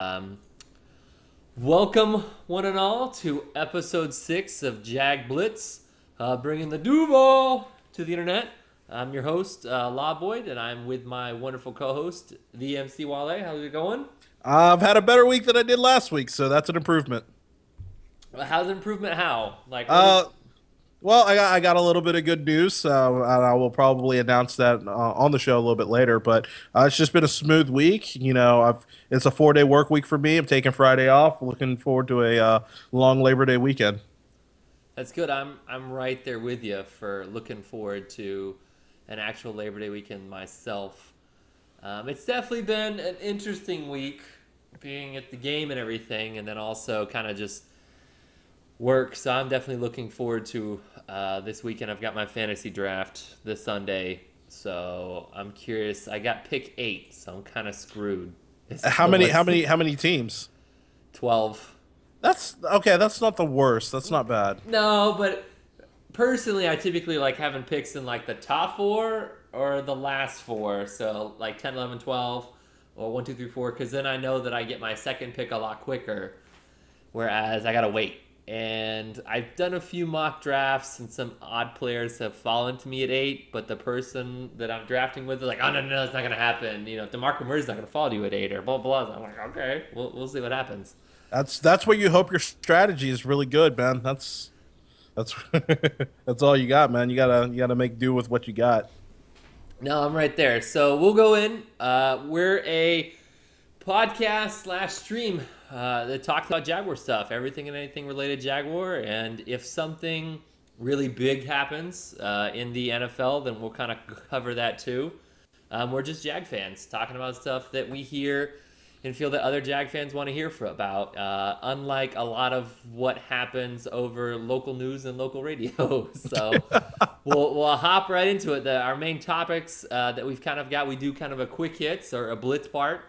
Um, Welcome, one and all, to episode 6 of JagBlitz, bringing the Duval to the internet. I'm your host, Law Boyd, and I'm with my wonderful co-host, the MC Wale. How's it going? I've had a better week than I did last week, so that's an improvement. How's improvement? How? Like, what is? Uh, well, I got a little bit of good news, and I will probably announce that on the show a little bit later. But it's just been a smooth week. It's a 4-day work week for me. I'm taking Friday off. Looking forward to a long Labor Day weekend. That's good. I'm right there with you for looking forward to an actual Labor Day weekend myself. It's definitely been an interesting week, being at the game and everything, and then also kind of just work. So I'm definitely looking forward to this weekend. I've got my fantasy draft this Sunday, so I'm curious. I got pick 8, so I'm kind of screwed. How many? How many teams? 12. That's okay. That's not the worst. That's not bad. No, but personally, I typically like having picks in like the top 4 or the last 4. So like 10, 11, 12, or 1, 2, 3, 4, because then I know that I get my second pick a lot quicker, whereas I got to wait. And I've done a few mock drafts, and some odd players have fallen to me at 8, but the person that I'm drafting with is like, oh, no, no, it's not going to happen. DeMarco Murray's not going to fall to you at 8 or blah, blah, blah. I'm like, okay, we'll see what happens. That's where you hope your strategy is really good, man. That's that's all you got, man. You gotta make do with what you got. No, I'm right there. So we'll go in. We're a podcast slash stream that talks about Jaguar stuff, everything and anything related Jaguar. And if something really big happens in the NFL, then we'll kind of cover that too. We're just Jag fans talking about stuff that we hear and feel that other Jag fans want to hear about. Unlike a lot of what happens over local news and local radio. So we'll hop right into it. Our main topics that we've kind of got, we do kind of a quick hits or a blitz part.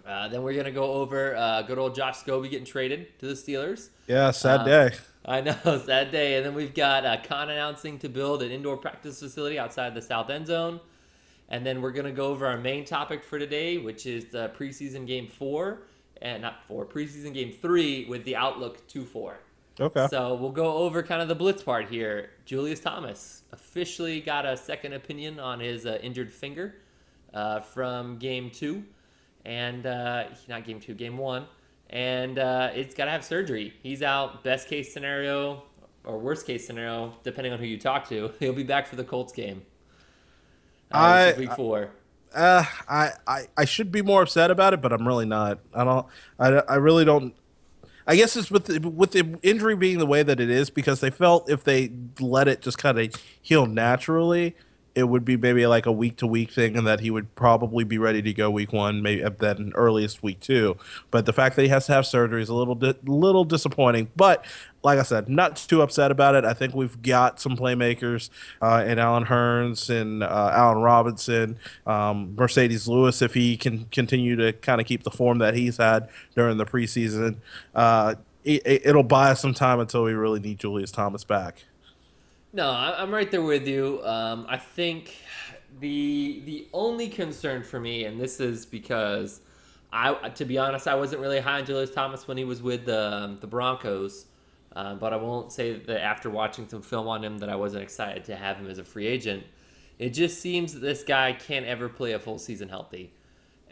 Then we're going to go over good old Josh Scobee getting traded to the Steelers. Yeah, sad day. I know, sad day. And then we've got Khan announcing to build an indoor practice facility outside the south end zone. And then we're going to go over our main topic for today, which is the preseason game 4, and not 4, preseason game 3 with the outlook 2-4. Okay. So we'll go over kind of the blitz part here. Julius Thomas officially got a second opinion on his injured finger from game 2. And not game 2, game 1. And it's got to have surgery. He's out, best case scenario or worst case scenario, depending on who you talk to. He'll be back for the Colts game. Which is week 4. I should be more upset about it, but I'm really not. I really don't. I guess it's with the injury being the way that it is, because they felt if they let it just kind of heal naturally, it would be maybe like a week-to-week thing, and that he would probably be ready to go week 1, maybe at then earliest week 2. But the fact that he has to have surgery is a little disappointing. But like I said, not too upset about it. I think we've got some playmakers in Alan Hearns and Allen Robinson, Mercedes Lewis, if he can continue to kind of keep the form that he's had during the preseason. It'll buy us some time until we really need Julius Thomas back. No, I'm right there with you. I think the only concern for me, and this is because to be honest, I wasn't really high on Julius Thomas when he was with the Broncos, but I won't say that after watching some film on him that I wasn't excited to have him as a free agent. It just seems that this guy can't ever play a full season healthy.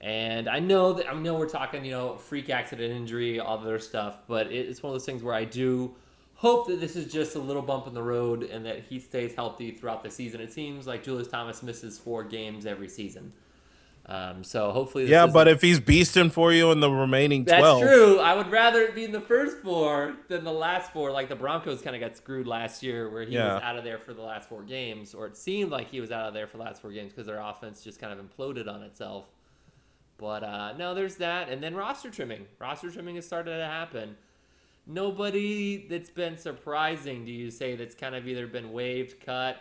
And I know we're talking, freak accident injury, all the other stuff, but it's one of those things where I do hope that this is just a little bump in the road and that he stays healthy throughout the season. It seems like Julius Thomas misses 4 games every season. So hopefully this isn't... but if he's beasting for you in the remaining 12... That's true. I would rather it be in the first 4 than the last 4. Like the Broncos kind of got screwed last year where he was out of there for the last 4 games, or it seemed like he was out of there for the last 4 games because their offense just kind of imploded on itself. But no, there's that. And then roster trimming. Roster trimming has started to happen. Nobody that's been surprising, do you say, that's kind of either been waived, cut?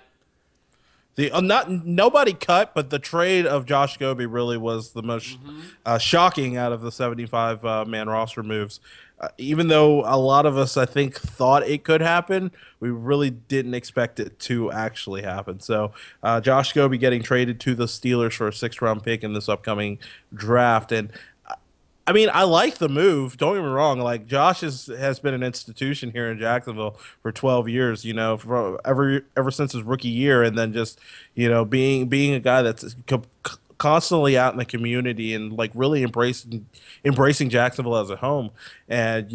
Nobody cut, but the trade of Josh Scobee really was the most shocking out of the 75 man roster moves. Even though a lot of us, I think, thought it could happen, we really didn't expect it to actually happen. So Josh Scobee getting traded to the Steelers for a 6th round pick in this upcoming draft, and I mean, I like the move. Don't get me wrong. Like Josh has been an institution here in Jacksonville for 12 years. You know, for ever since his rookie year, and then just being a guy that's constantly out in the community and like really embracing Jacksonville as a home, and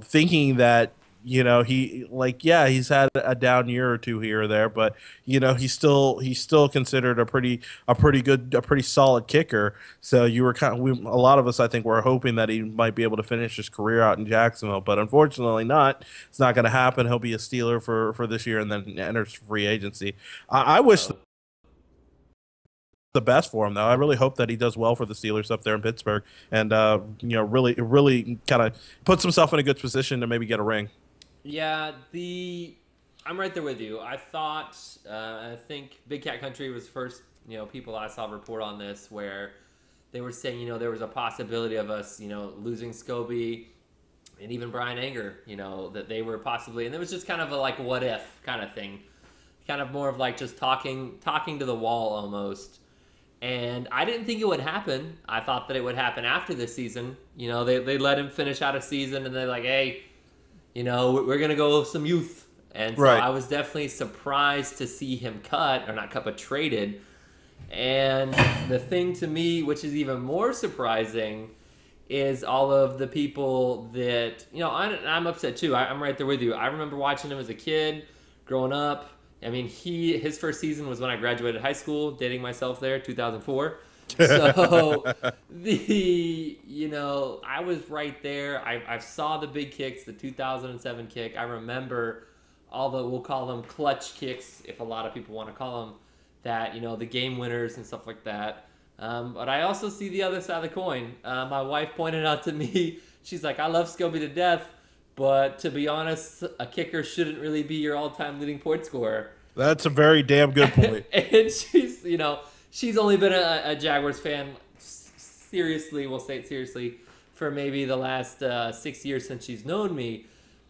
thinking that he's had a down year or two here or there, but he's still considered a pretty solid kicker. So a lot of us, I think, were hoping that he might be able to finish his career out in Jacksonville, but unfortunately not. It's not going to happen. He'll be a Steeler for this year and then enters free agency. I wish Oh. the best for him, though. I really hope that he does well for the Steelers up there in Pittsburgh, and really kind of puts himself in a good position to maybe get a ring. Yeah, I'm right there with you. I think Big Cat Country was first, people I saw report on this where they were saying, there was a possibility of us, losing Scobee and even Brian Anger, that they were possibly, and it was just kind of a like what if kind of thing, kind of more of like just talking to the wall almost. And I didn't think it would happen. I thought that it would happen after this season. They let him finish out a season and they're like, hey, we're going to go with some youth. And so Right. I was definitely surprised to see him cut, or not cut, but traded. And the thing to me, which is even more surprising, is all of the people that, I'm upset too. I'm right there with you. I remember watching him as a kid, growing up. I mean, his first season was when I graduated high school, dating myself there, 2004. So I was right there. I saw the big kicks, the 2007 kick. I remember all the, we'll call them clutch kicks, if a lot of people want to call them that, the game winners and stuff like that. But I also see the other side of the coin. My wife pointed out to me, she's like, I love Scobee to death, but to be honest, a kicker shouldn't really be your all-time leading point scorer. That's a very damn good point. And she's only been a Jaguars fan, seriously, we'll say it seriously, for maybe the last 6 years since she's known me.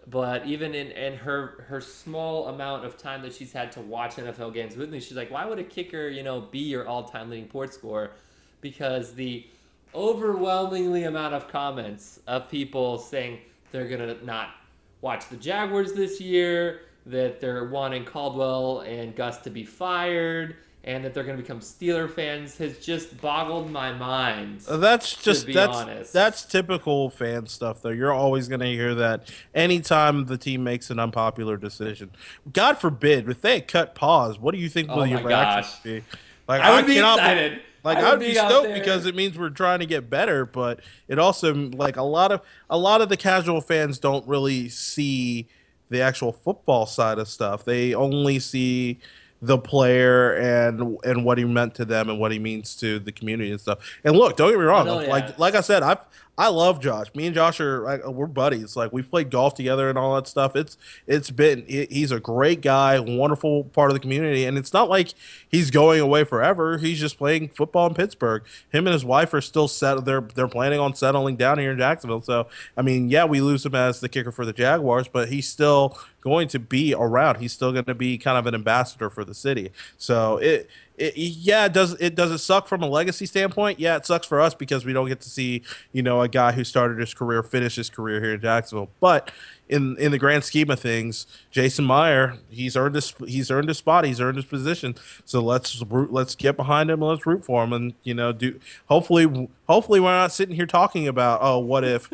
But even in her small amount of time that she's had to watch NFL games with me, she's like, why would a kicker, be your all-time leading point scorer? Because the overwhelmingly amount of comments of people saying they're going to not watch the Jaguars this year, that they're wanting Caldwell and Gus to be fired, and that they're going to become Steeler fans has just boggled my mind. That's typical fan stuff, though. You're always going to hear that anytime the team makes an unpopular decision. God forbid, if they cut pause, what do you think will your reaction be? Like, I would be excited. Like, I would be stoked because it means we're trying to get better, but it also, like, a lot of the casual fans don't really see the actual football side of stuff. They only see the player and what he meant to them and what he means to the community and stuff. And look, don't get me wrong. Like I said, I love Josh. Me and Josh we're buddies. Like, we've played golf together and all that stuff. He's a great guy, wonderful part of the community, and it's not like he's going away forever. He's just playing football in Pittsburgh. Him and his wife are still set. They're planning on settling down here in Jacksonville. So I mean, yeah, we lose him as the kicker for the Jaguars, but he's still going to be around. He's still going to be kind of an ambassador for the city. So does it suck from a legacy standpoint? Yeah, it sucks for us because we don't get to see, a guy who started his career finish his career here in Jacksonville. But in the grand scheme of things, Jason Meyer, he's earned his spot, he's earned his position. So let's get behind him and let's root for him, and hopefully we're not sitting here talking about, oh, what if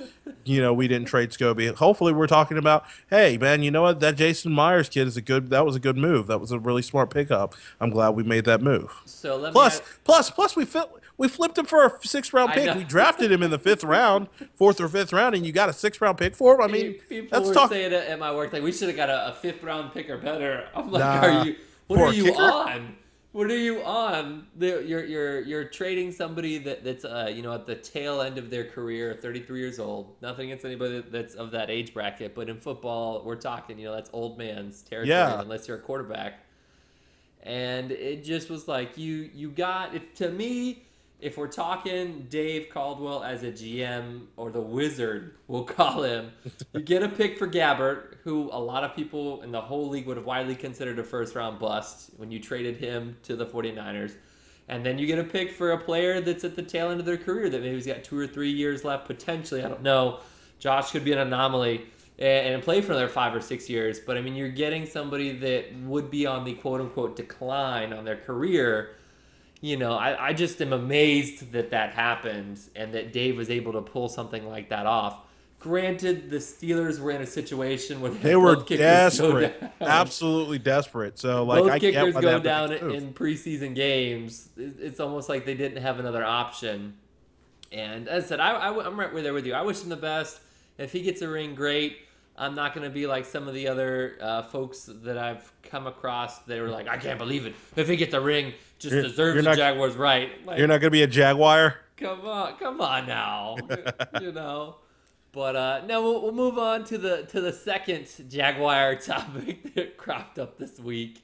we didn't trade Scobee. Hopefully we're talking about, hey man, you know what, that Jason Myers kid that was a good move. That was a really smart pickup. I'm glad we made that move. So plus we flipped him for a 6th round pick. We drafted him in the 5th round, 4th or 5th round, and you got a 6th round pick for him. I mean, people were saying it at my work, like, we should have got a 5th round pick or better. I'm like, what are you on? What are you on? You're trading somebody that's at the tail end of their career, 33 years old. Nothing against anybody that's of that age bracket, but in football, we're talking, that's old man's territory unless you're a quarterback. And it just was like, you got it. To me, if we're talking Dave Caldwell as a GM, or the Wizard, we'll call him, you get a pick for Gabbert, who a lot of people in the whole league would have widely considered a 1st round bust when you traded him to the 49ers. And then you get a pick for a player that's at the tail end of their career that maybe he's got 2 or 3 years left potentially. I don't know. Josh could be an anomaly and play for another 5 or 6 years. But I mean, you're getting somebody that would be on the quote unquote decline on their career. I just am amazed that happened and that Dave was able to pull something like that off. Granted, the Steelers were in a situation where they were desperate, absolutely desperate. So, like, both kickers go down in preseason games. It's almost like they didn't have another option. And as I said, I'm right there with you. I wish him the best. If he gets a ring, great. I'm not going to be like some of the other folks that I've come across that were like, I can't believe it. If he gets a ring, just deserves the Jaguars right. Like, you're not going to be a Jaguar? Come on now. But no, we'll move on to the second Jaguar topic that cropped up this week.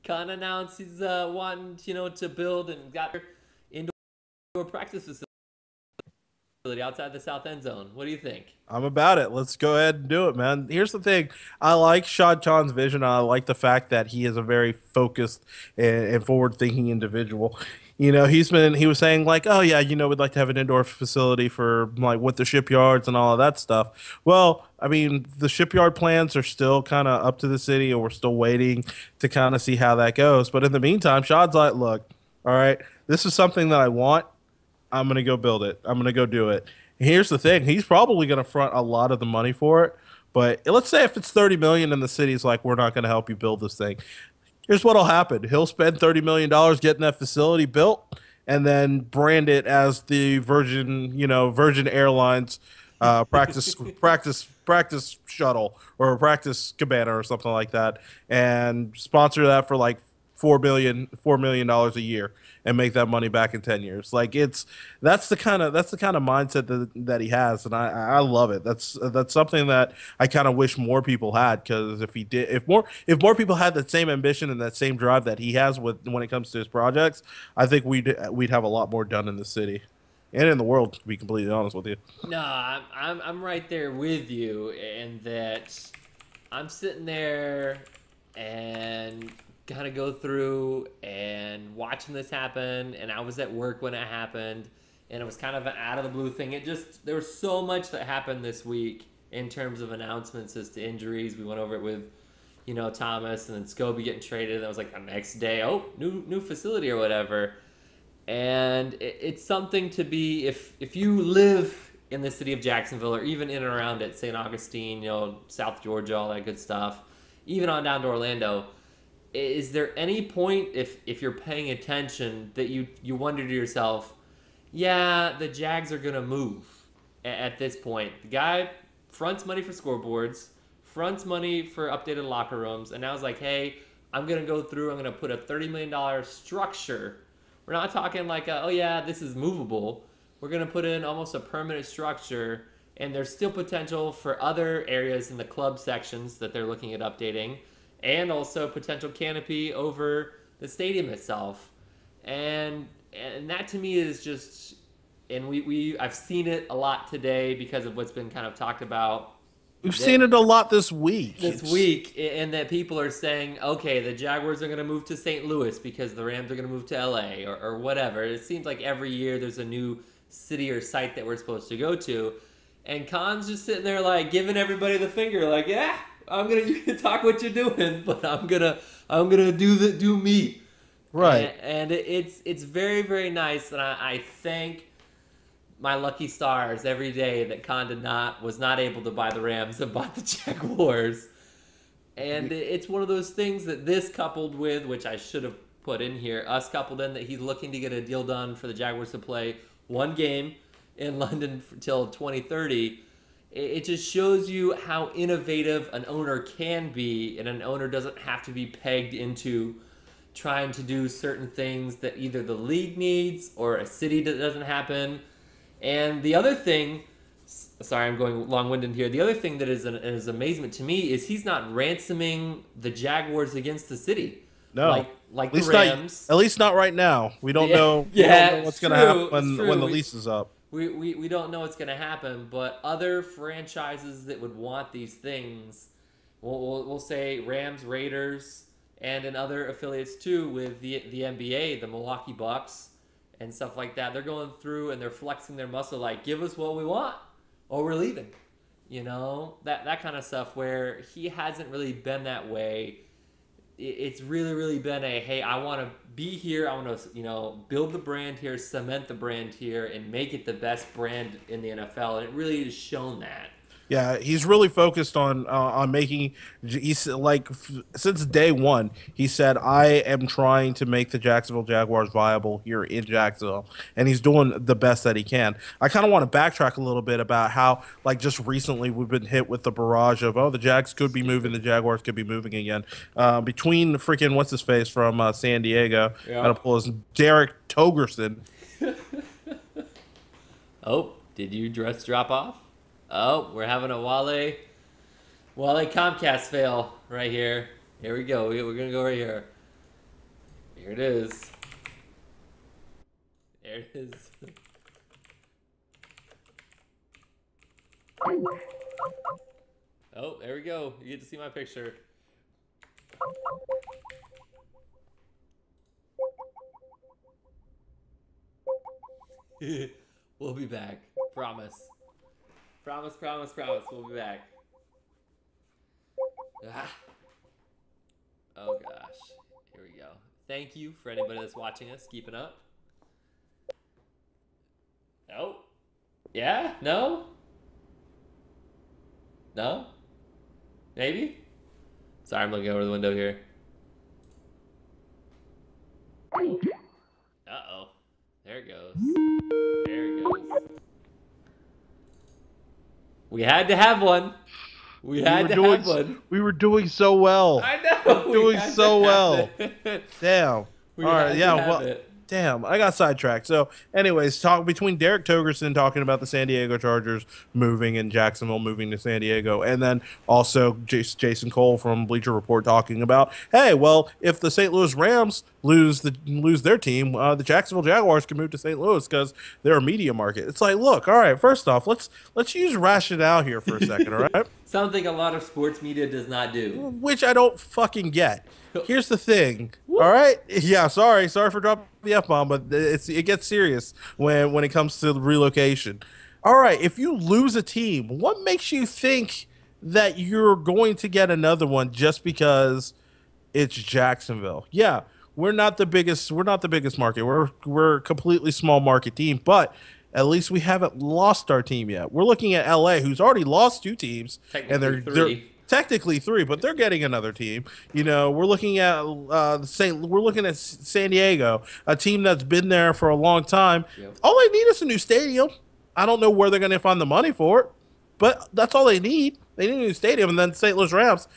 Khan announced he's wanting to build and got indoor practice facility outside the south end zone. What do you think? I'm about it. Let's go ahead and do it, man. Here's the thing. I like Shad Khan's vision. I like the fact that he is a very focused and forward-thinking individual. He was saying like, oh yeah, we'd like to have an indoor facility for like with the shipyards and all of that stuff. Well, I mean, the shipyard plans are still kind of up to the city, and we're still waiting to kind of see how that goes. But in the meantime, Shad's like, look, all right, this is something that I want. I'm going to go build it. I'm going to go do it. And here's the thing. He's probably going to front a lot of the money for it. But let's say if it's $30 million and the city's like, we're not going to help you build this thing. Here's what'll happen. He'll spend $30 million getting that facility built and then brand it as the Virgin Airlines practice shuttle or a practice cabana or something like that, and sponsor that for like $4 million a year and make that money back in 10 years. Like that's the kind of mindset that he has, and I love it. That's something that I kind of wish more people had, because if more people had that same ambition and that same drive that he has when it comes to his projects, I think we'd have a lot more done in the city and in the world, to be completely honest with you. No, I'm right there with you, and that I'm sitting there and kind of go through and watching this happen, and I was at work when it happened, and it was kind of an out of the blue thing. There was so much that happened this week in terms of announcements as to injuries. We went over it with Thomas, and then Scobee getting traded, and that was like the next day, new facility or whatever. And it's something to be, if you live in the city of Jacksonville or even in and around it, St. Augustine, South Georgia, all that good stuff, even on down to Orlando, is there any point, if you're paying attention, that you wonder to yourself, yeah, the Jags are going to move at this point? The guy fronts money for scoreboards, fronts money for updated locker rooms, and now it's like, hey, I'm going to go through, I'm going to put a $30 million structure. We're not talking like, oh yeah, this is movable. We're going to put in almost a permanent structure, and there's still potential for other areas in the club sections that they're looking at updating, and also potential canopy over the stadium itself. And that to me is just, and I've seen it a lot today because of what's been kind of talked about. We've seen it a lot this week. And that people are saying, okay, the Jaguars are going to move to St. Louis because the Rams are going to move to LA or whatever. It seems like every year there's a new city or site that we're supposed to go to. And Khan's just sitting there like giving everybody the finger, like, yeah, you can talk what you're doing, but I'm gonna do me. Right. And it's very, very nice, and I thank my lucky stars every day that Khan was not able to buy the Rams and bought the Jaguars. And it's one of those things that this coupled with, which I should have put in here, us coupled in that he's looking to get a deal done for the Jaguars to play one game in London till 2030. It just shows you how innovative an owner can be, and an owner doesn't have to be pegged into trying to do certain things that either the league needs or a city that doesn't happen. And the other thing, sorry, I'm going long-winded here. The other thing that is amazement to me is he's not ransoming the Jaguars against the city. No, like the Rams. At least not right now. We don't know. We don't know what's going to happen when the lease is up. We don't know what's going to happen, but other franchises that would want these things, we'll say Rams, Raiders, and in other affiliates too with the NBA, the Milwaukee Bucks and stuff like that. They're going through and they're flexing their muscle, like, give us what we want or we're leaving. You know, that kind of stuff, where he hasn't really been that way. It's really been a, hey, I want to be here. I want to, you know, build the brand here, cement the brand here, and make it the best brand in the NFL. And it really has shown that. Yeah, he's really focused on making. He's like since day one, he said, "I am trying to make the Jacksonville Jaguars viable here in Jacksonville," and he's doing the best that he can. I kind of want to backtrack a little bit about how, like, just recently we've been hit with the barrage of, oh, the Jags could be moving, the Jaguars could be moving again. Between freaking what's his face from San Diego, Yeah. gotta pull his Derek Togerson. Oh, did you just drop off? Oh, we're having a Wale Comcast fail right here. Here we go. We're going to go right here. Here it is. There it is. Oh, there we go. You get to see my picture. We'll be back. Promise. Promise. We'll be back. Ah. Oh, gosh. Here we go. Thank you for anybody that's watching us. Keeping up. No? Yeah? No? No? Maybe? Sorry, I'm looking over the window here. Uh-oh. There it goes. There it goes. We had to have one. We had to have one. We were doing so well. I know. We were doing so well. Damn. All right. Yeah. Well. Damn, I got sidetracked. So, anyways, talk between Derek Togerson talking about the San Diego Chargers moving and Jacksonville moving to San Diego, and then also Jason Cole from Bleacher Report talking about, hey, well, if the St. Louis Rams lose their team, the Jacksonville Jaguars can move to St. Louis because they're a media market. It's like, look, all right, first off, let's use rationale here for a second, all right? Something a lot of sports media does not do. Which I don't fucking get. Here's the thing, all right? Yeah, sorry for dropping the F-bomb, but it gets serious when it comes to the relocation. All right, if you lose a team, what makes you think that you're going to get another one just because it's Jacksonville? Yeah, we're not the biggest market. We're a completely small market team, but at least we haven't lost our team yet. We're looking at LA, who's already lost 2 teams, and they're technically 3, but they're getting another team. You know, we're looking at San Diego, a team that's been there for a long time. Yep. All they need is a new stadium. I don't know where they're going to find the money for it, but that's all they need. They need a new stadium, and then St. Louis Rams.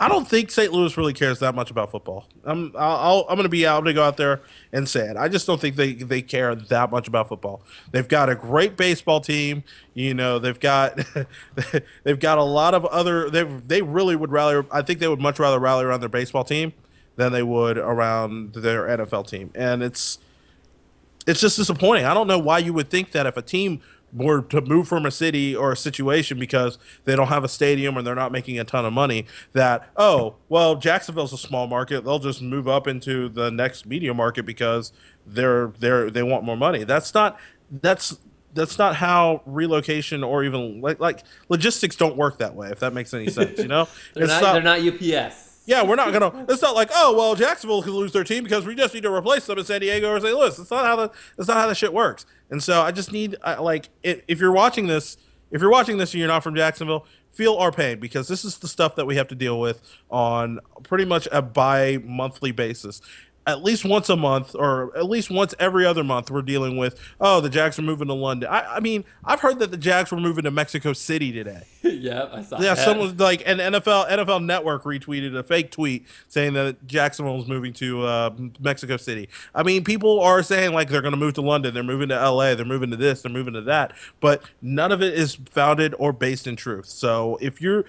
I don't think St. Louis really cares that much about football. I'm going to go out there and say it. I just don't think they care that much about football. They've got a great baseball team. You know, they've got a lot of other. They really would rally. I think they would much rather rally around their baseball team than they would around their NFL team, and it's just disappointing. I don't know why you would think that if a team were to move from a city or a situation because they don't have a stadium or they're not making a ton of money, that, oh, well, Jacksonville's a small market, they'll just move up into the next media market because they want more money. That's not how relocation or even like logistics don't work that way, if that makes any sense, you know? They're not UPS. Yeah, we're not gonna. It's not like, oh well, Jacksonville could lose their team because we just need to replace them in San Diego or St. Louis. That's not how the shit works. And so I just need if you're watching this, and you're not from Jacksonville, feel our pain, because this is the stuff that we have to deal with on pretty much a bi-monthly basis. At least once a month, or at least once every other month, we're dealing with, oh, the Jags are moving to London. I mean, I've heard that the Jags were moving to Mexico City today. Yeah, I saw that. Yeah, someone like an NFL Network retweeted a fake tweet saying that Jacksonville was moving to Mexico City. I mean, people are saying like they're going to move to London, they're moving to LA, they're moving to this, they're moving to that, but none of it is founded or based in truth. So if you're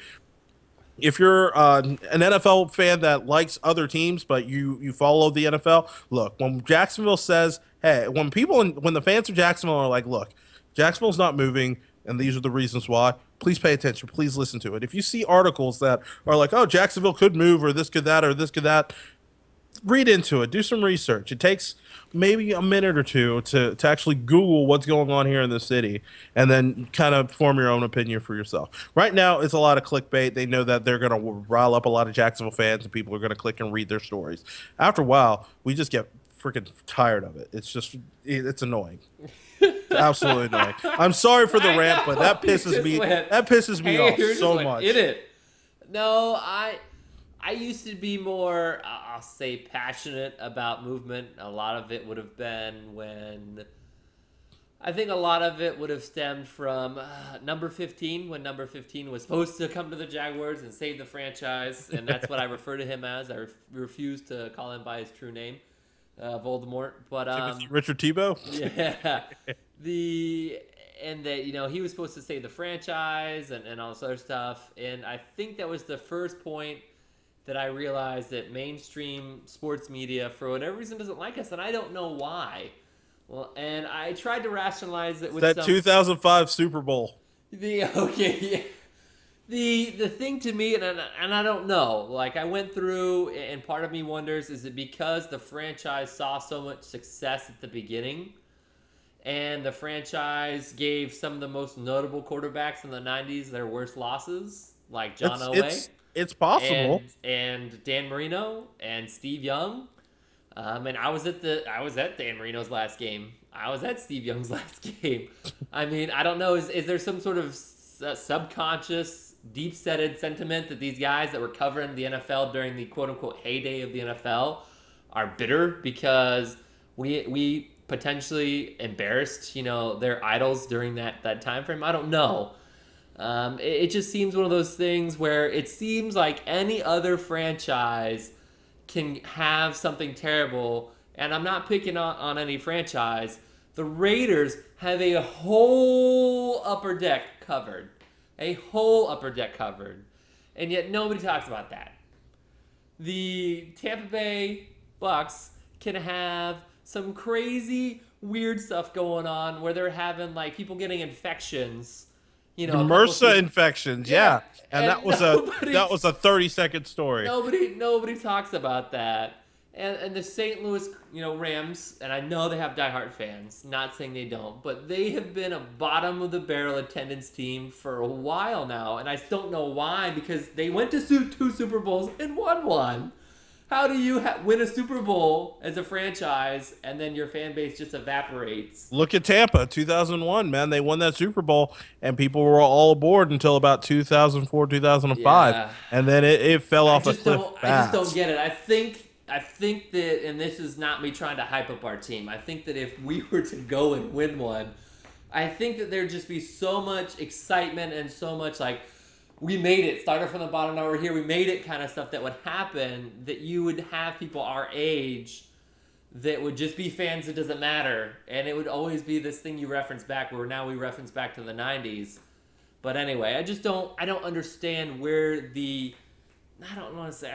an NFL fan that likes other teams, but you follow the NFL, look, when Jacksonville says, hey, when the fans of Jacksonville are like, look, Jacksonville's not moving, and these are the reasons why. Please pay attention. Please listen to it. If you see articles that are like, oh, Jacksonville could move, or this could that, or this could that, read into it. Do some research. It takes maybe a minute or two to actually Google what's going on here in the city, and then kind of form your own opinion for yourself. Right now, it's a lot of clickbait. They know that they're going to rile up a lot of Jacksonville fans, and people are going to click and read their stories. After a while, we just get freaking tired of it. It's annoying. It's absolutely annoying. I'm sorry for the rant, but that pisses me off so much. No, I used to be more, I'll say, passionate about movement. A lot of it would have been I think a lot of it would have stemmed from number 15, when number 15 was supposed to come to the Jaguars and save the franchise, and that's what I refer to him as. I refuse to call him by his true name, Voldemort. But Timothy Richard Tebow? Yeah. And that, he was supposed to save the franchise and all this other stuff. And I think that was the first point that I realized that mainstream sports media, for whatever reason, doesn't like us, and I don't know why. Well, and I tried to rationalize it with that 2005 Super Bowl. The thing to me, and I don't know. Like, I went through, and part of me wonders, is it because the franchise saw so much success at the beginning, and the franchise gave some of the most notable quarterbacks in the 90s their worst losses, like John Elway? It's possible. And Dan Marino and Steve Young. And I was at Dan Marino's last game. I was at Steve Young's last game. I mean, I don't know. Is there some sort of subconscious, deep-setted sentiment that these guys that were covering the NFL during the quote-unquote heyday of the NFL are bitter because we potentially embarrassed, their idols during that time frame? I don't know. It just seems one of those things where it seems like any other franchise can have something terrible, and I'm not picking on any franchise. The Raiders have a whole upper deck covered. And yet nobody talks about that. The Tampa Bay Bucks can have some crazy, weird stuff going on where they're having, like, people getting infections. The MRSA infections, yeah. And that was a 30-second story. Nobody talks about that. And the St. Louis, Rams, and I know they have diehard fans, not saying they don't, but they have been a bottom of the barrel attendance team for a while now, and I don't know why, because they went to 2 Super Bowls and won one. How do you win a Super Bowl as a franchise and then your fan base just evaporates? Look at Tampa, 2001, man. They won that Super Bowl, and people were all aboard until about 2004, 2005. Yeah. And then it fell off a cliff fast. I just don't get it. I think that, and this is not me trying to hype up our team, I think that if we were to go and win one, I think that there'd just be so much excitement and so much, like, we made it, started from the bottom, now we're here, we made it kind of stuff that would happen, that you would have people our age that would just be fans, it doesn't matter. And it would always be this thing you reference back, where now we reference back to the 90s. But anyway, I don't understand where I don't want to say,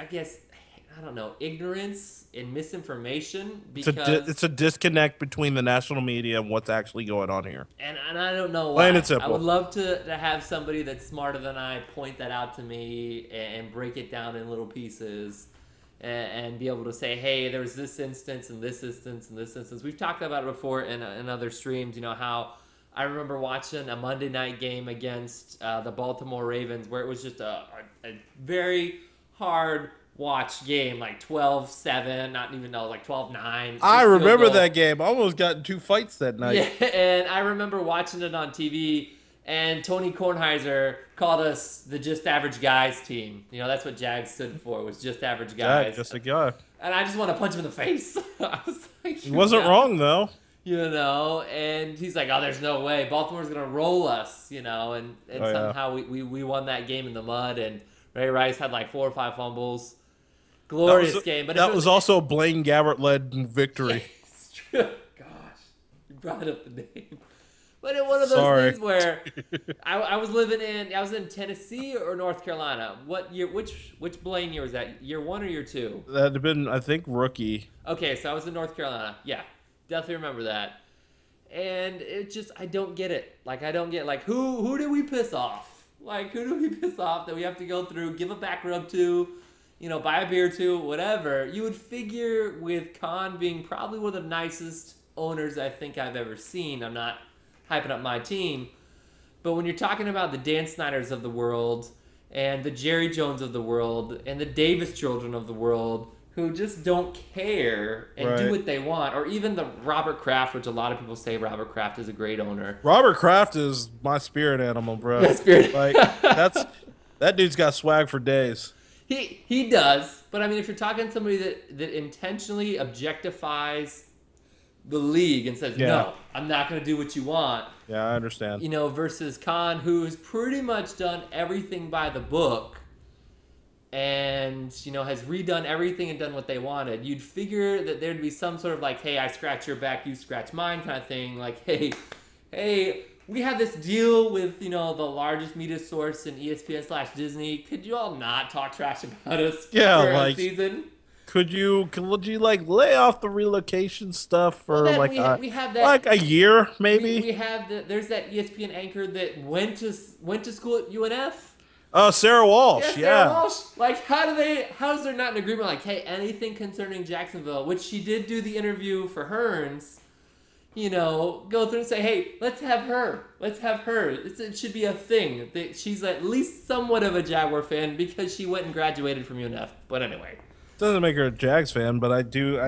ignorance and misinformation. Because it's a disconnect between the national media and what's actually going on here. And I don't know why. Plain and simple. I would love to have somebody that's smarter than I point that out to me and break it down in little pieces and be able to say, hey, there's this instance and this instance and this instance. We've talked about it before in other streams, how I remember watching a Monday night game against the Baltimore Ravens where it was just a very hard watch game, like 12-7, not even know, like 12-9. I remember that game. I almost got in 2 fights that night. Yeah, and I remember watching it on TV, and Tony Kornheiser called us the Just Average Guys team. That's what Jag stood for, was Just Average Guys. Yeah, just a guy. And I just want to punch him in the face. I was like, he wasn't wrong, though. And he's like, oh, there's no way. Baltimore's going to roll us, and somehow we won that game in the mud, and Ray Rice had like 4 or 5 fumbles. Glorious game. But that was also a Blaine Gabbert-led victory. Yeah, it's true. Gosh, you brought up the name. But in one of those things where I was in Tennessee or North Carolina. What year? Which Blaine year was that? Year 1 or year 2? That'd have been, I think, rookie. Okay, so I was in North Carolina. Yeah, definitely remember that. And it just, I don't get it. Like, I don't get, like, who do we piss off? Like, who do we piss off that we have to go through, give a back rub to, buy a beer to, whatever. You would figure with Khan being probably one of the nicest owners I think I've ever seen. I'm not hyping up my team. But when you're talking about the Dan Snyders of the world and the Jerry Jones of the world and the Davis children of the world who just don't care and do what they want, or even the Robert Kraft, which a lot of people say Robert Kraft is a great owner. Robert Kraft is my spirit animal, bro. Like that dude's got swag for days. He does, but I mean, if you're talking somebody that intentionally objectifies the league and says, no, I'm not going to do what you want. Yeah, I understand. Versus Khan, who's pretty much done everything by the book and, has redone everything and done what they wanted. You'd figure that there'd be some sort of like, hey, I scratch your back, you scratch mine kind of thing. Like, hey, we have this deal with, the largest media source in ESPN/Disney. Could you all not talk trash about us for a season? Could you like lay off the relocation stuff for we have that, like a year maybe? We have there's that ESPN anchor that went to school at UNF. Oh, Sarah Walsh. Sarah Walsh. Like, how is there not an agreement? Like, hey, anything concerning Jacksonville, which she did do the interview for Hearns. Go through and say, hey, let's have her. It should be a thing. She's at least somewhat of a Jaguar fan because she went and graduated from UNF. But anyway. Doesn't make her a Jags fan, but I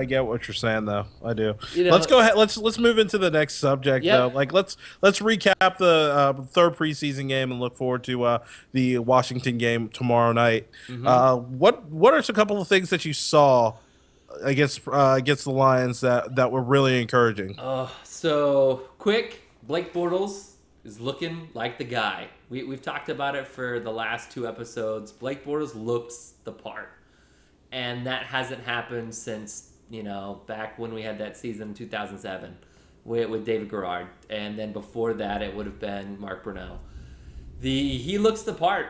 get what you're saying though. I do. Let's go ahead. Let's move into the next subject though. Like let's recap the third preseason game and look forward to the Washington game tomorrow night. Mm-hmm. What are a couple of things that you saw against the Lions that were really encouraging? So quick, Blake Bortles is looking like the guy. We've talked about it for the last 2 episodes. Blake Bortles looks the part. And that hasn't happened since, back when we had that season 2007 with David Garrard. And then before that, it would have been Mark Brunell. He looks the part.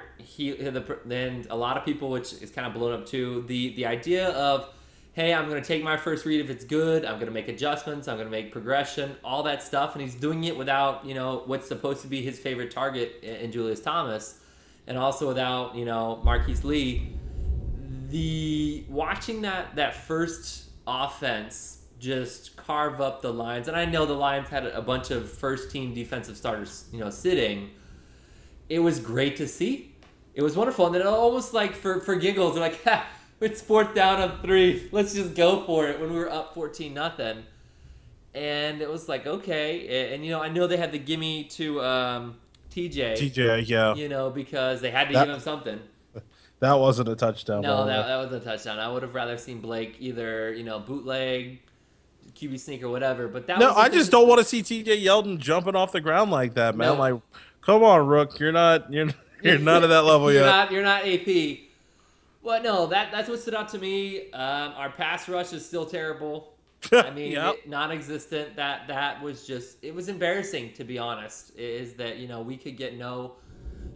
Then a lot of people, which is kind of blown up too, the idea of, hey, I'm going to take my first read if it's good. I'm going to make adjustments. I'm going to make progression, all that stuff. And he's doing it without, what's supposed to be his favorite target in Julius Thomas. And also without, Marquise Lee. Watching that first offense just carve up the Lions, and I know the Lions had a bunch of first-team defensive starters, sitting. It was great to see. It was wonderful, and then almost like for giggles, they're like, it's 4th down on 3. Let's just go for it when we were up 14-0. And it was like, okay, and I know they had the gimme to TJ. TJ, yeah. Because they had to give him something. That wasn't a touchdown. No, that wasn't a touchdown. I would have rather seen Blake either, bootleg, QB sneak or whatever. But I just don't want to see TJ Yeldon jumping off the ground like that, man. No. Like, come on, Rook, you're not at that level yet. You're not AP. Well, no, that's what stood out to me. Our pass rush is still terrible. I mean, non-existent. That was just, it was embarrassing, to be honest. Is that we could get no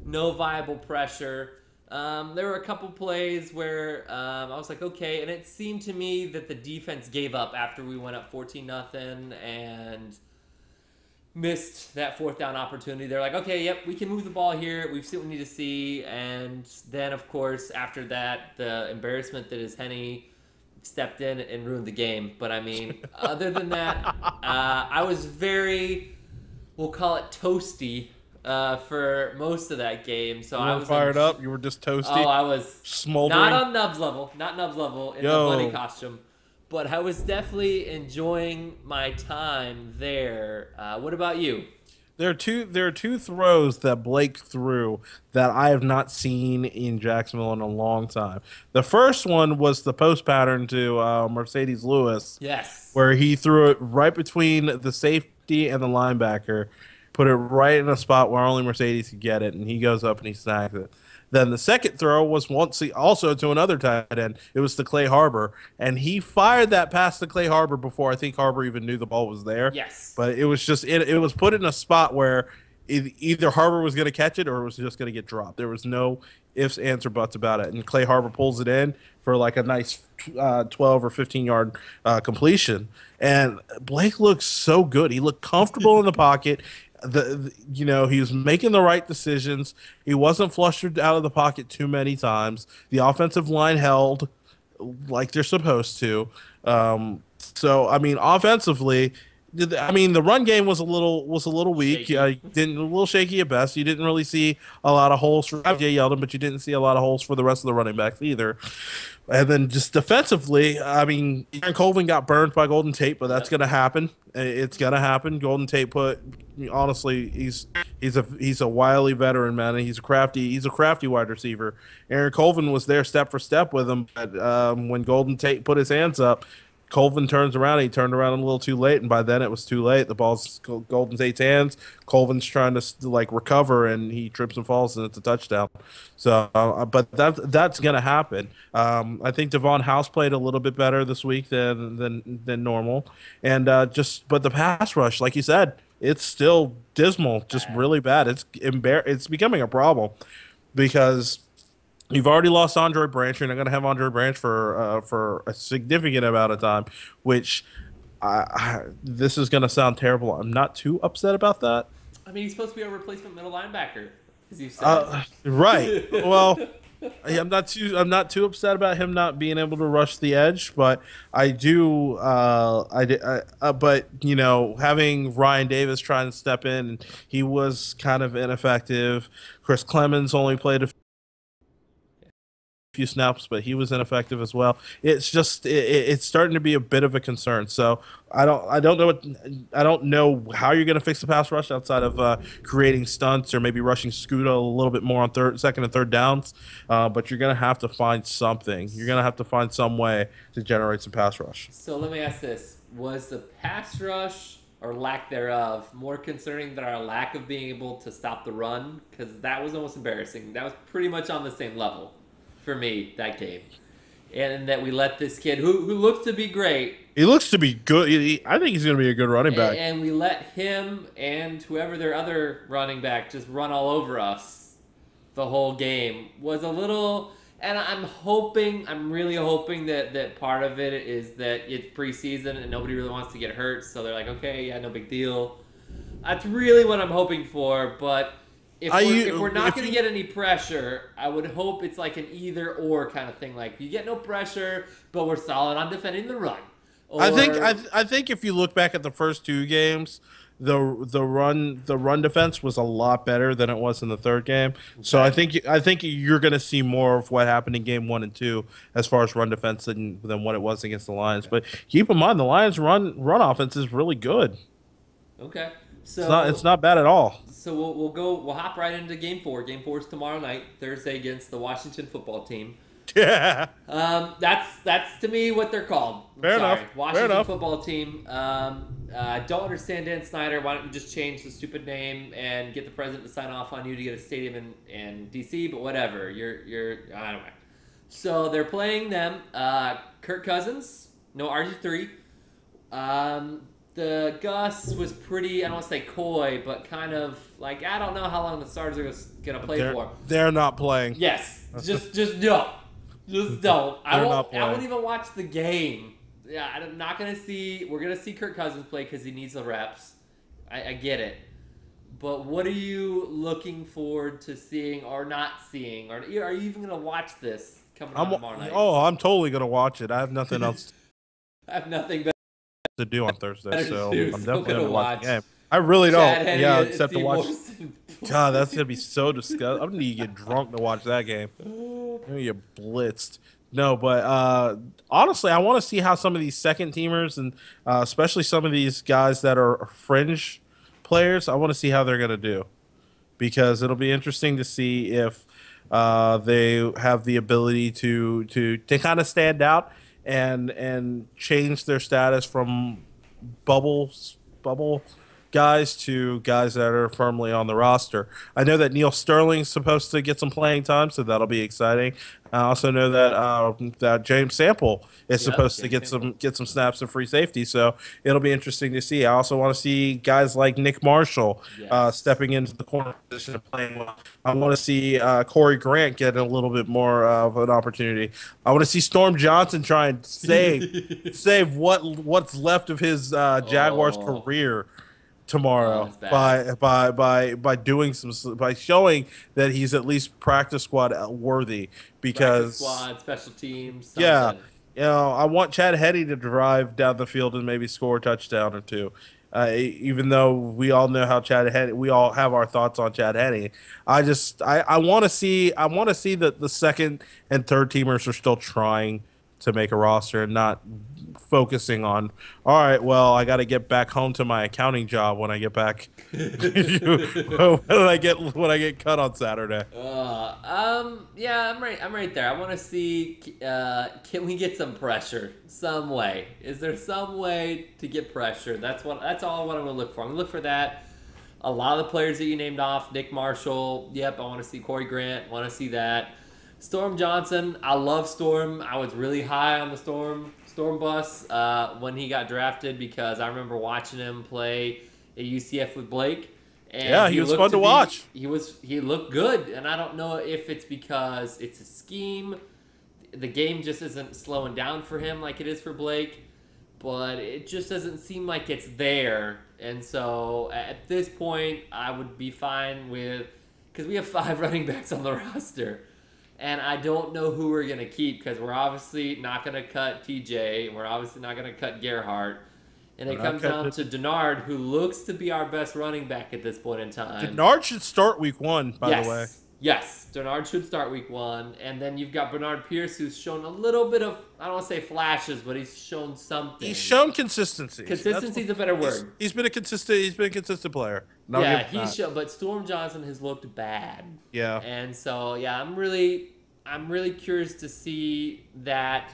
viable pressure. There were a couple plays where I was like, okay, and it seemed to me that the defense gave up after we went up 14-0 and missed that 4th down opportunity. They're like, okay, yep, we can move the ball here. We've seen what we need to see. And then, of course, after that, the embarrassment that is Henny stepped in and ruined the game. But, I mean, other than that, I was very, we'll call it toasty, for most of that game. So I was fired up. You were just toasty. Oh, I was smoldering. Not on Nubs level in the bunny costume, but I was definitely enjoying my time there. What about you? There are two throws that Blake threw that I have not seen in Jacksonville in a long time. The first one was the post pattern to Mercedes Lewis. Yes, where he threw it right between the safety and the linebacker. Put it right in a spot where only Mercedes could get it, and he goes up and he snags it. Then the second throw was also to another tight end. It was to Clay Harbor, and he fired that pass to Clay Harbor before I think Harbor even knew the ball was there. Yes. But it was just it was put in a spot where either Harbor was going to catch it or it was just going to get dropped. There was no ifs, ands, or buts about it. And Clay Harbor pulls it in for like a nice 12 or 15-yard completion. And Blake looks so good. He looked comfortable in the pocket. He was making the right decisions. He wasn't flustered out of the pocket too many times. The offensive line held like they're supposed to. So I mean, offensively, the run game was a little weak. A little shaky at best. You didn't really see a lot of holes for Jay Yeldon, but you didn't see a lot of holes for the rest of the running backs either. And then just defensively, I mean, Aaron Colvin got burned by Golden Tate, but that's going to happen. It's going to happen. Golden Tate honestly, he's a wily veteran, man, and he's a crafty wide receiver. Aaron Colvin was there step for step with him, but when Golden Tate put his hands up, Colvin turns around. He turned around a little too late, and by then it was too late. The ball's Golden Tate's hands. Colvin's trying to recover, and he trips and falls, and it's a touchdown. So, but that's gonna happen. I think Devon House played a little bit better this week than normal, and but the pass rush, like you said, it's still dismal, just really bad. It's becoming a problem because you've already lost Andre Branch. You're not going to have Andre Branch for a significant amount of time, which this is going to sound terrible. I'm not too upset about that. I mean, he's supposed to be a replacement middle linebacker, as you said. Right. Well, I'm not too upset about him not being able to rush the edge, but I do. But having Ryan Davis trying to step in, he was kind of ineffective. Chris Clemens only played a few snaps, but he was ineffective as well. It's just it's starting to be a bit of a concern. So I don't know how you're going to fix the pass rush outside of creating stunts or maybe rushing Scooter a little bit more on second and third downs. But you're going to have to find something. You're going to have to find some way to generate some pass rush. So let me ask this: was the pass rush or lack thereof more concerning than our lack of being able to stop the run? Because that was almost embarrassing. That was pretty much on the same level for me that game, and that we let this kid who looks to be great. He looks to be good. I think he's going to be a good running back. And we let him and whoever their other running back just run all over us the whole game. Was a little, and I'm really hoping that part of it is that it's preseason and nobody really wants to get hurt, so they're like, okay, yeah, no big deal. That's really what I'm hoping for, but if we're not going to get any pressure, I would hope it's like an either or kind of thing. Like, you get no pressure, but we're solid on defending the run. Or, I think if you look back at the first two games, the run defense was a lot better than it was in the third game. Okay. So I think you're going to see more of what happened in game 1 and 2 as far as run defense than what it was against the Lions. But keep in mind, the Lions run offense is really good. Okay. So it's not bad at all. So we'll hop right into game 4. Game 4 is tomorrow night, Thursday, against the Washington football team. Yeah. That's to me what they're called. Fair enough. Washington football team. I don't understand Dan Snyder. Why don't you just change the stupid name and get the president to sign off on you to get a stadium in DC? But whatever. You're I don't know. So they're playing them. Kirk Cousins, no RG3. The Gus was pretty, I don't want to say coy, but kind of like, I don't know how long the starters are going to play for. They're not playing. Yes. Just don't. Just don't. I won't even watch the game. Yeah, I'm not going to see, we're going to see Kirk Cousins play because he needs the reps. I get it. But what are you looking forward to seeing or not seeing? Or are you even going to watch this coming on tomorrow night? Oh, I'm totally going to watch it. I have nothing else. I have nothing better to do on Thursday, so I'm definitely going to watch the game. I really don't. Yeah, except to watch. God, that's going to be so disgusting. I'm going to need to get drunk to watch that game. I'm going to get blitzed. No, but honestly, I want to see how some of these second-teamers and especially some of these guys that are fringe players, I want to see how they're going to do. Because it'll be interesting to see if they have the ability to kind of stand out and change their status from bubble guys to guys that are firmly on the roster. I know that Neil Sterling's supposed to get some playing time, so that'll be exciting. I also know that James Sample is Yep, supposed to James Sample. get some snaps of free safety, so it'll be interesting to see. I also want to see guys like Nick Marshall Yes. stepping into the corner position and playing well. I want to see Corey Grant get a little bit more of an opportunity. I want to see Storm Johnson try and save what's left of his Jaguars Oh, career oh, tomorrow that's bad. by doing by showing that he's at least practice squad worthy Practice because squad, special teams, yeah, something. I want Chad Henne to drive down the field and maybe score a touchdown or two. Even though we all know how Chad Henne, we all have our thoughts on Chad Henne. I want to see that the second and third teamers are still trying to make a roster and not focusing on, all right, well, I got to get back home to my accounting job when I get back when I get cut on Saturday. Yeah, I'm right there. I want to see. Can we get some pressure some way? Is there some way to get pressure? That's all what I'm gonna look for. I'm gonna look for that. A lot of the players that you named off, Nick Marshall. Yep, I want to see Corey Grant. Want to see that. Storm Johnson. I love Storm. I was really high on the Storm bus when he got drafted because I remember watching him play at UCF with Blake. And Yeah, he was fun to watch. He looked good, and I don't know if it's because it's a scheme. The game just isn't slowing down for him like it is for Blake, but it just doesn't seem like it's there. And so at this point, I would be fine with, because we have 5 running backs on the roster, and I don't know who we're gonna keep because we're obviously not gonna cut TJ, and we're obviously not gonna cut Gerhardt. And it comes down to Denard, who looks to be our best running back at this point in time. Denard should start week 1, by the way. Yes, Denard should start week 1. And then you've got Bernard Pierce, who's shown a little bit of, I don't want to say flashes, but he's shown something. He's shown consistency. Consistency is a better word. He's been a consistent player. Yeah, he's shown, but Storm Johnson has looked bad. Yeah. And so, yeah, I'm really curious to see that.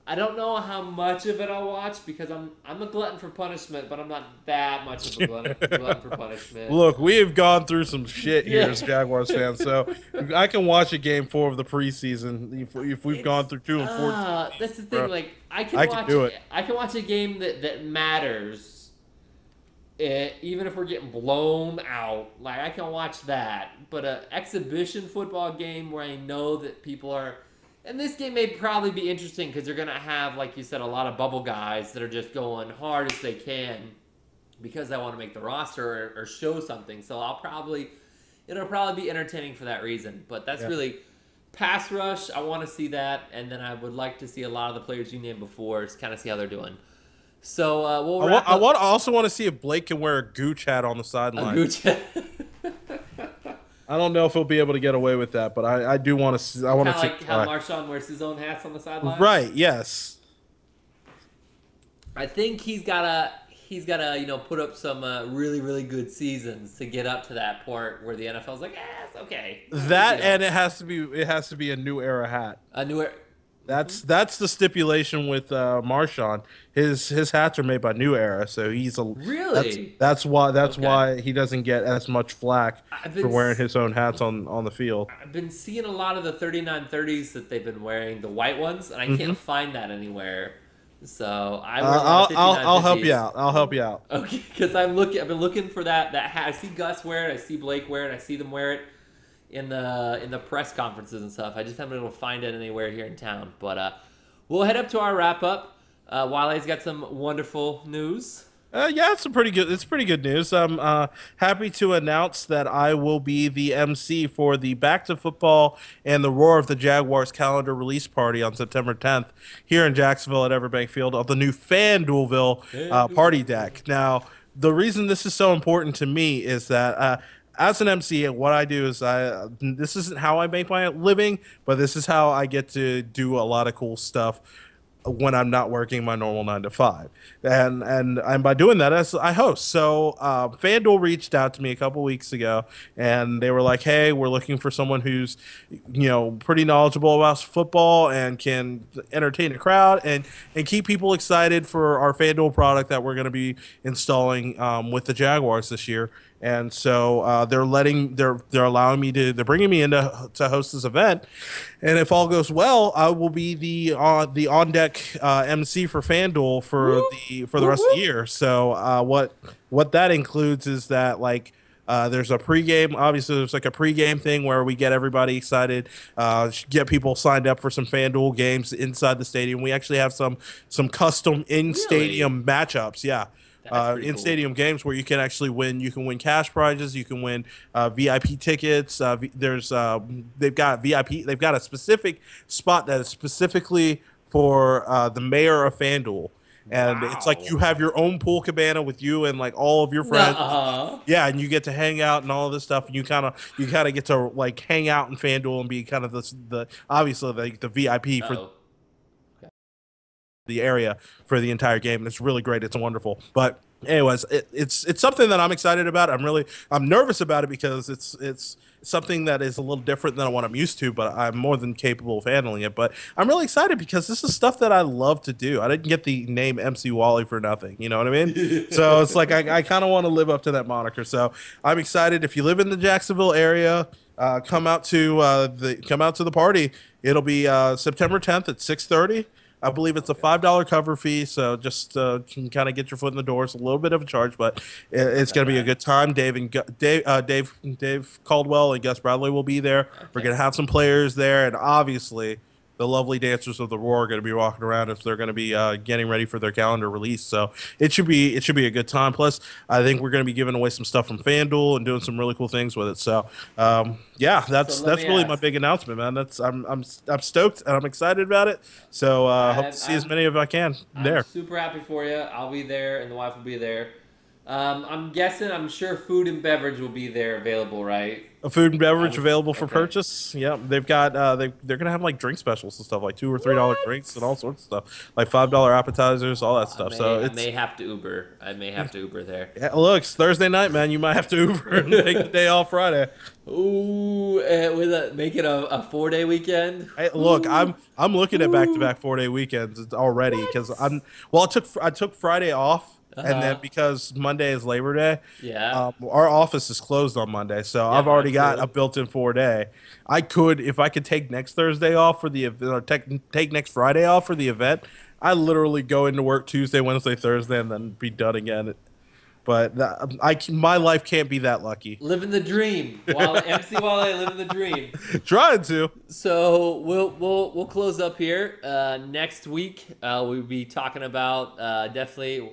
I don't know how much of it I'll watch because I'm a glutton for punishment, but I'm not that much of a glutton for punishment. Look, we have gone through some shit here as Jaguars fans, so I can watch a game 4 of the preseason if we've gone through 2 and 4. That's the thing. Like I can watch a game that matters, even if we're getting blown out. Like I can watch that, but an exhibition football game where I know that people are. And this game may probably be interesting because you're going to have, like you said, a lot of bubble guys that are just going hard as they can because they want to make the roster or show something. So it'll probably be entertaining for that reason. But that's really pass rush. I want to see that. And then I would like to see a lot of the players you named before to kind of see how they're doing. So I also want to see if Blake can wear a Gooch hat on the sideline. A Gooch hat. I don't know if he'll be able to get away with that, but I do want to see. I want to see like how Marshawn wears his own hats on the sideline. Right? Yes. I think he's gotta put up some really good seasons to get up to that part where the NFL's like, it's okay. And it has to be a new era hat. A new era. That's the stipulation with Marshawn. His hats are made by New Era, so he's a really. That's why he doesn't get as much flack for wearing his own hats on the field. I've been seeing a lot of the 3930s that they've been wearing, the white ones, and I can't find that anywhere. So I'll help you out. I'll help you out. Okay, because I've been looking for that hat. I see Gus wear it. I see Blake wear it. I see them wear it in the press conferences and stuff. I just haven't been able to find it anywhere here in town. But we'll head up to our wrap up. Wiley's got some wonderful news. Yeah, it's pretty good news. I'm happy to announce that I will be the MC for the Back to Football and the Roar of the Jaguars calendar release party on September 10th here in Jacksonville at Everbank Field of the new FanDuelville party deck. Now, the reason this is so important to me is that as an MC, what I do is this isn't how I make my living, but this is how I get to do a lot of cool stuff. when I'm not working my normal 9 to 5, and by doing that, I host. So FanDuel reached out to me a couple weeks ago, and they were like, "Hey, we're looking for someone who's, pretty knowledgeable about football and can entertain a crowd and keep people excited for our FanDuel product that we're going to be installing with the Jaguars this year." And so they're allowing me they're bringing me in to host this event, and if all goes well, I will be the on deck MC for FanDuel for the rest of the year. So what that includes is that, like, there's a pregame. Obviously, there's like a pregame thing where we get everybody excited, get people signed up for some FanDuel games inside the stadium. We actually have some custom in stadium matchups. Yeah. In stadium games where you can actually win. You can win cash prizes. You can win VIP tickets. They've got VIP. They've got a specific spot that is specifically for the mayor of FanDuel. And it's like you have your own pool cabana with you and like all of your friends. Yeah, and you get to hang out and all of this stuff. And you kind of get to like hang out in FanDuel and be kind of the obviously the VIP for the area for the entire game. And it's really great. It's wonderful. But anyways, it's something that I'm excited about. I'm nervous about it because it's something that is a little different than what I'm used to, but I'm more than capable of handling it. But I'm really excited because this is stuff that I love to do. I didn't get the name MC Wally for nothing. You know what I mean? So it's like I kind of want to live up to that moniker. So I'm excited. If you live in the Jacksonville area, come out to the party. It'll be September 10th at 6:30. I believe it's a $5 cover fee, so just can kind of get your foot in the door. It's a little bit of a charge, but it's going to be a good time. Dave Caldwell and Gus Bradley will be there. Okay. We're going to have some players there, and obviously the lovely dancers of the Roar are going to be walking around if they're going to be getting ready for their calendar release. So it should be a good time. Plus, I think we're going to be giving away some stuff from FanDuel and doing some really cool things with it. So that's really my big announcement, man. I'm stoked and I'm excited about it. So hope to see as many of I can there. I'm super happy for you. I'll be there and the wife will be there. I'm sure food and beverage will be there available, right? A food and beverage available for purchase. Yeah, they've got they're gonna have like drink specials and stuff, like $2 or $3 drinks and all sorts of stuff, like $5 appetizers, all that stuff. I may have to Uber. I may have to Uber there. Yeah, look, it's Thursday night, man. You might have to Uber and take the day off Friday. Ooh, make it a 4-day weekend. Hey, look, I'm looking at back-to-back 4-day weekends already because I took Friday off. And then because Monday is Labor Day, our office is closed on Monday, so I've already got a built-in 4-day. If I could take next Thursday off for the event, or take next Friday off for the event, I literally go into work Tuesday, Wednesday, Thursday, and then be done again. But my life can't be that lucky. Living the dream, MC Wale, living the dream. Trying to. So we'll close up here. Next week we'll be talking about definitely.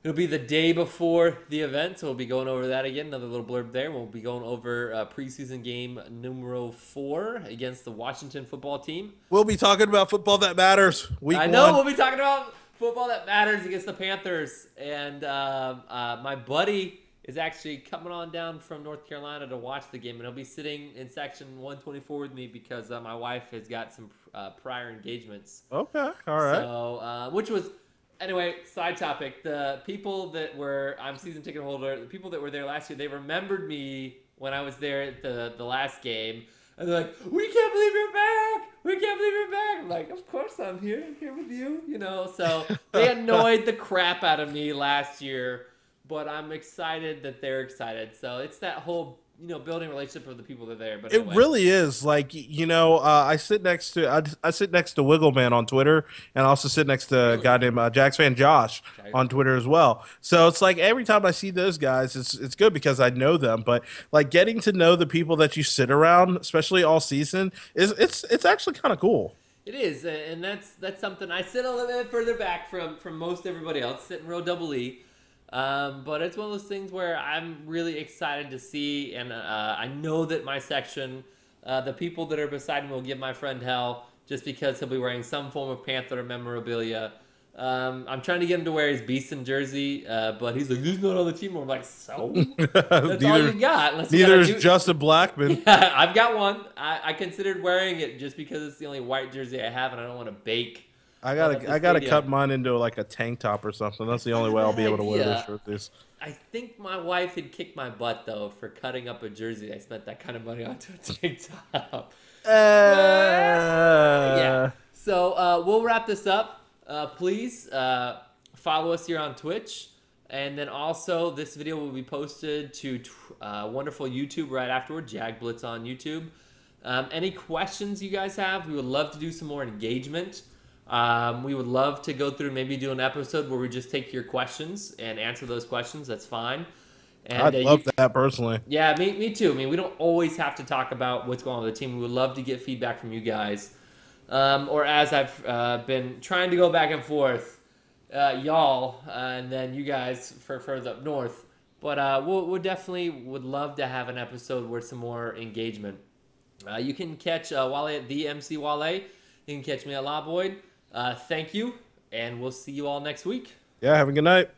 It'll be the day before the event, so we'll be going over that again. Another little blurb there. We'll be going over preseason game numero 4 against the Washington football team. We'll be talking about football that matters. We'll be talking about football that matters against the Panthers. And my buddy is actually coming on down from North Carolina to watch the game, and he'll be sitting in section 124 with me because my wife has got some prior engagements. Okay, all right. So, which was... Anyway, side topic. The people that I'm season ticket holder, the people that were there last year, they remembered me when I was there at the last game. And they're like, we can't believe you're back! We can't believe you're back! I'm like, of course I'm here. I'm here with you. So they annoyed the crap out of me last year. But I'm excited that they're excited. So it's that whole... building a relationship with the people that are there. But anyway. It really is. Like, I sit next to Wiggleman on Twitter, and I also sit next to a guy named Jags fan Josh on Twitter as well. So it's like every time I see those guys, it's good because I know them. But like getting to know the people that you sit around, especially all season, it's actually kind of cool. It is, and that's something I sit a little bit further back from most everybody else, sitting row double E. But it's one of those things where I'm really excited to see, and I know that my section, the people that are beside me will give my friend hell just because he'll be wearing some form of Panther memorabilia. I'm trying to get him to wear his Beeson jersey, but he's like, he's not on the team. I'm like, so? That's all you got. Unless neither you is Justin Blackman. Yeah, I've got one. I considered wearing it just because it's the only white jersey I have, and I don't want to bake. I gotta cut mine into like a tank top or something. That's the only way I'll be able to wear those shirts. I think my wife had kicked my butt though for cutting up a jersey I spent that kind of money on to a tank top. Yeah. So we'll wrap this up. Please follow us here on Twitch, and then also this video will be posted to wonderful YouTube right afterward. JagBlitz on YouTube. Any questions you guys have? We would love to do some more engagement. We would love to go through and maybe do an episode where we just take your questions and answer those questions. That's fine. And, I'd love that personally. Yeah, me too. I mean, we don't always have to talk about what's going on with the team. We would love to get feedback from you guys. Or as I've been trying to go back and forth, y'all, and then you guys for further up north. But we'll definitely would love to have an episode with some more engagement. You can catch Wale at the MC Wale. You can catch me at La Boyd. Thank you, and we'll see you all next week. Yeah, have a good night.